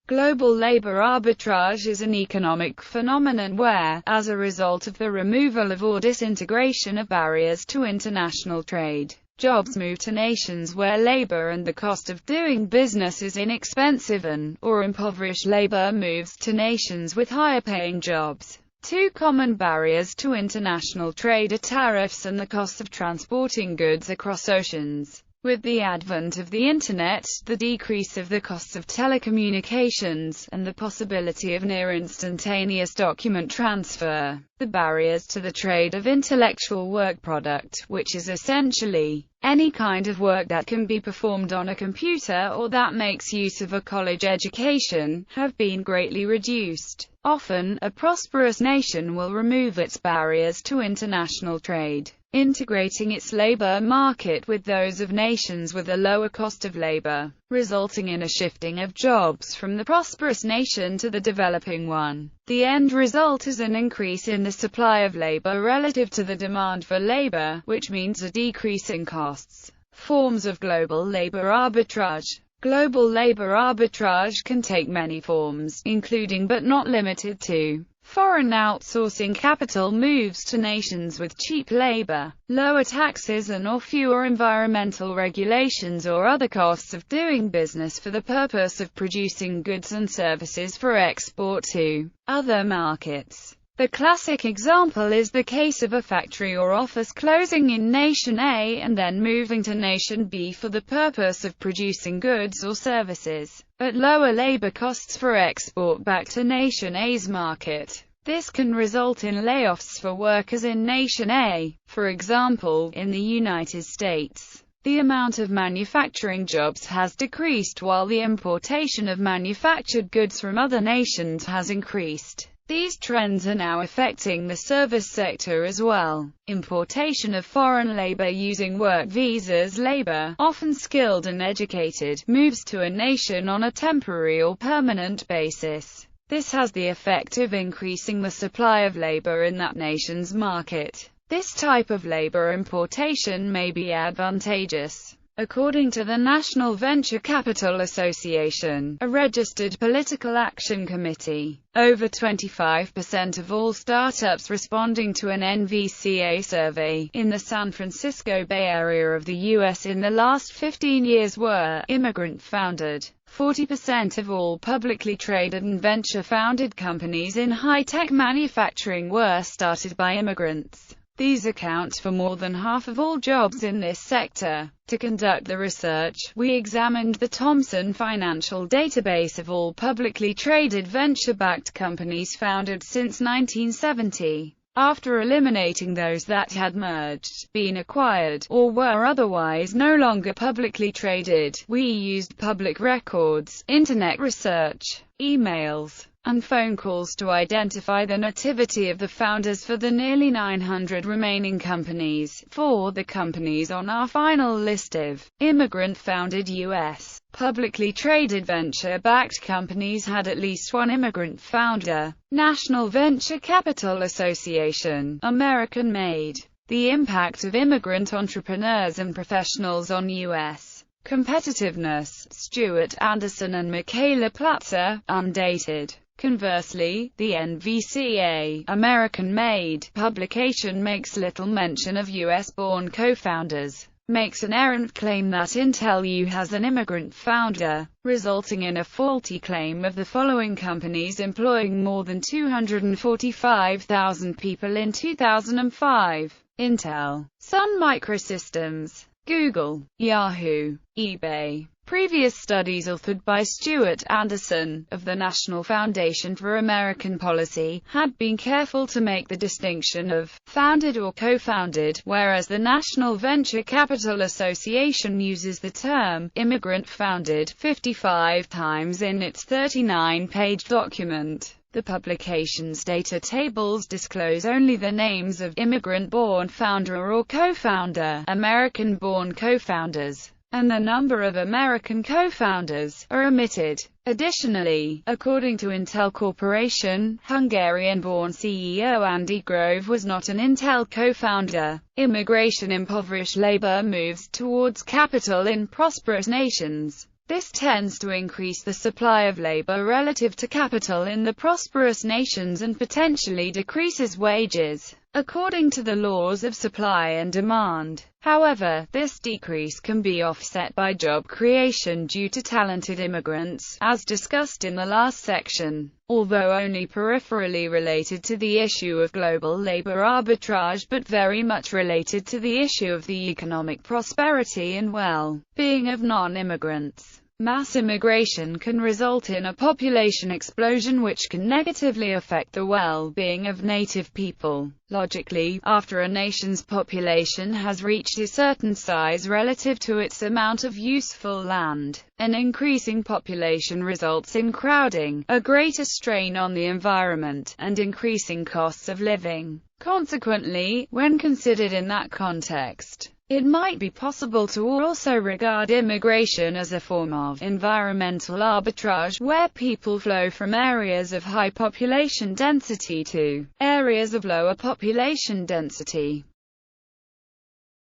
Global labor arbitrage is an economic phenomenon where, as a result of the removal of or disintegration of barriers to international trade, jobs move to nations where labor and the cost of doing business is inexpensive, and, or impoverished labor moves to nations with higher-paying jobs. Two common barriers to international trade are tariffs and the cost of transporting goods across oceans. With the advent of the Internet, the decrease of the costs of telecommunications, and the possibility of near-instantaneous document transfer, the barriers to the trade of intellectual work product, which is essentially any kind of work that can be performed on a computer or that makes use of a college education, have been greatly reduced. Often, a prosperous nation will remove its barriers to international trade, integrating its labor market with those of nations with a lower cost of labor, resulting in a shifting of jobs from the prosperous nation to the developing one. The end result is an increase in the supply of labor relative to the demand for labor, which means a decrease in costs. Forms of global labor arbitrage. Global labor arbitrage can take many forms, including but not limited to foreign outsourcing capital moves to nations with cheap labor, lower taxes and/or fewer environmental regulations or other costs of doing business for the purpose of producing goods and services for export to other markets. The classic example is the case of a factory or office closing in nation A and then moving to nation B for the purpose of producing goods or services, at lower labor costs for export back to nation A's market. This can result in layoffs for workers in nation A. For example, in the United States, the amount of manufacturing jobs has decreased while the importation of manufactured goods from other nations has increased. These trends are now affecting the service sector as well. Importation of foreign labor using work visas. Labor, often skilled and educated, moves to a nation on a temporary or permanent basis. This has the effect of increasing the supply of labor in that nation's market. This type of labor importation may be advantageous. According to the National Venture Capital Association, a registered political action committee, over 25% of all startups responding to an NVCA survey in the San Francisco Bay Area of the U.S. in the last 15 years were immigrant-founded. 40% of all publicly traded and venture-founded companies in high-tech manufacturing were started by immigrants. These account for more than half of all jobs in this sector. To conduct the research, we examined the Thomson Financial Database of all publicly traded venture-backed companies founded since 1970. After eliminating those that had merged, been acquired, or were otherwise no longer publicly traded, we used public records, internet research, emails, and phone calls to identify the nativity of the founders for the nearly 900 remaining companies. For the companies on our final list of immigrant-founded U.S. publicly traded venture-backed companies had at least one immigrant founder. National Venture Capital Association, American-made. The impact of immigrant entrepreneurs and professionals on U.S. competitiveness. Stuart Anderson and Michaela Platzer, undated. Conversely, the NVCA, American-made, publication makes little mention of U.S.-born co-founders, makes an errant claim that Intel U has an immigrant founder, resulting in a faulty claim of the following companies employing more than 245,000 people in 2005. Intel, Sun Microsystems, Google, Yahoo, eBay. Previous studies authored by Stuart Anderson, of the National Foundation for American Policy, had been careful to make the distinction of founded or co-founded, whereas the National Venture Capital Association uses the term immigrant-founded 55 times in its 39-page document. The publication's data tables disclose only the names of immigrant-born founder or co-founder, American-born co-founders, and the number of American co-founders are omitted. Additionally, according to Intel Corporation, Hungarian-born CEO Andy Grove was not an Intel co-founder. Immigration. Impoverished labor moves towards capital in prosperous nations. This tends to increase the supply of labor relative to capital in the prosperous nations and potentially decreases wages, according to the laws of supply and demand. However, this decrease can be offset by job creation due to talented immigrants, as discussed in the last section, although only peripherally related to the issue of global labor arbitrage but very much related to the issue of the economic prosperity and well-being of non-immigrants. Mass immigration can result in a population explosion which can negatively affect the well-being of native people. Logically, after a nation's population has reached a certain size relative to its amount of useful land, an increasing population results in crowding, a greater strain on the environment, and increasing costs of living. Consequently, when considered in that context, it might be possible to also regard immigration as a form of environmental arbitrage, where people flow from areas of high population density to areas of lower population density.